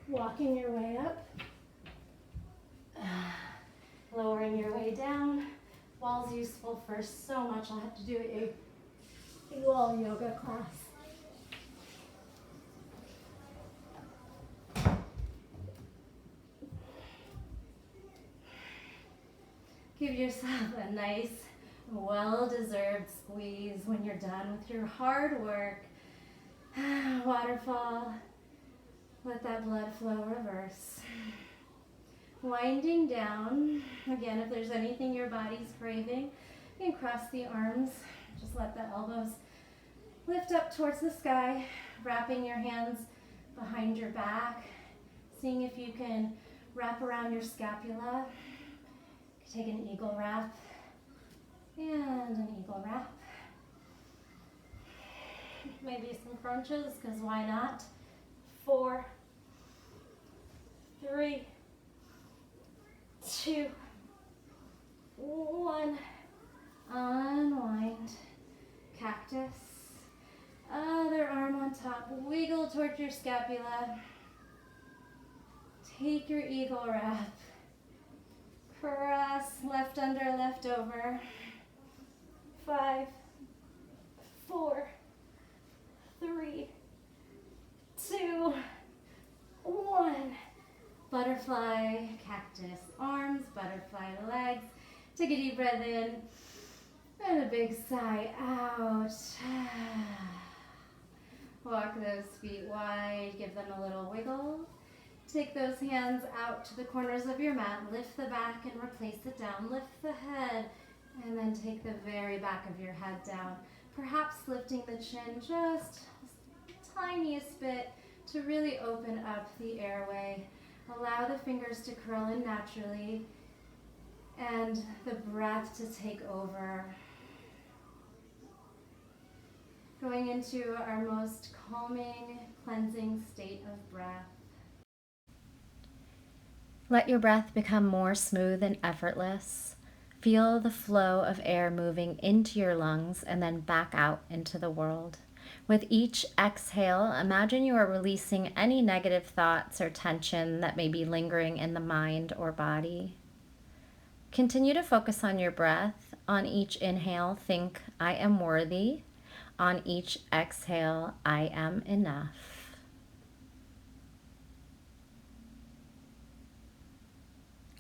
walking your way up, lowering your way down. Wall's useful for so much. I'll have to do a wall yoga class. Give yourself a nice, well-deserved squeeze when you're done with your hard work. Waterfall. Let that blood flow reverse. Winding down. Again, if there's anything your body's craving, you can cross the arms. Just let the elbows lift up towards the sky, wrapping your hands behind your back, seeing if you can wrap around your scapula. Take an eagle wrap and an eagle wrap. Maybe some crunches, because why not? 4, 3, 2, 1. Unwind. Cactus. Other arm on top. Wiggle towards your scapula. Take your eagle wrap. Press left under, left over. 5, 4, 3, 2, 1. Butterfly, cactus arms, butterfly legs. Take a deep breath in and a big sigh out. Walk those feet wide, give them a little wiggle. Take those hands out to the corners of your mat. Lift the back and replace it down. Lift the head and then take the very back of your head down. Perhaps lifting the chin just the tiniest bit to really open up the airway. Allow the fingers to curl in naturally and the breath to take over. Going into our most calming, cleansing state of breath. Let your breath become more smooth and effortless. Feel the flow of air moving into your lungs and then back out into the world. With each exhale, imagine you are releasing any negative thoughts or tension that may be lingering in the mind or body. Continue to focus on your breath. On each inhale, think, I am worthy. On each exhale, I am enough.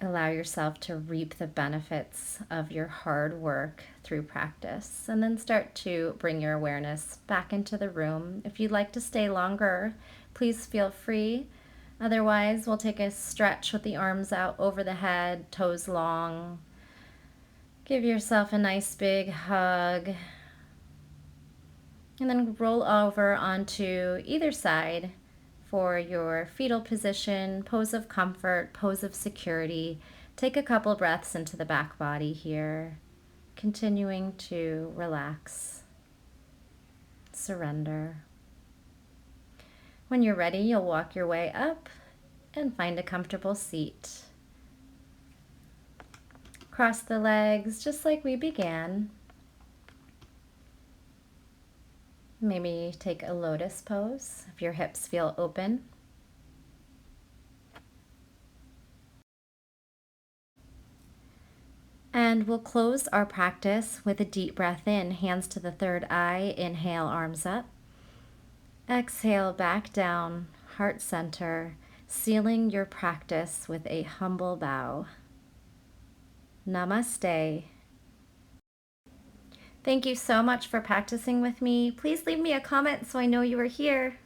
Allow yourself to reap the benefits of your hard work through practice, and then start to bring your awareness back into the room. If you'd like to stay longer, please feel free. Otherwise, we'll take a stretch with the arms out over the head, toes long. Give yourself a nice big hug, and then roll over onto either side for your fetal position, pose of comfort, pose of security. Take a couple breaths into the back body here, continuing to relax, surrender. When you're ready, you'll walk your way up and find a comfortable seat. Cross the legs just like we began. Maybe take a lotus pose if your hips feel open. And we'll close our practice with a deep breath in, hands to the third eye. Inhale, arms up. Exhale, back down, heart center, sealing your practice with a humble bow. Namaste. Thank you so much for practicing with me. Please leave me a comment so I know you are here.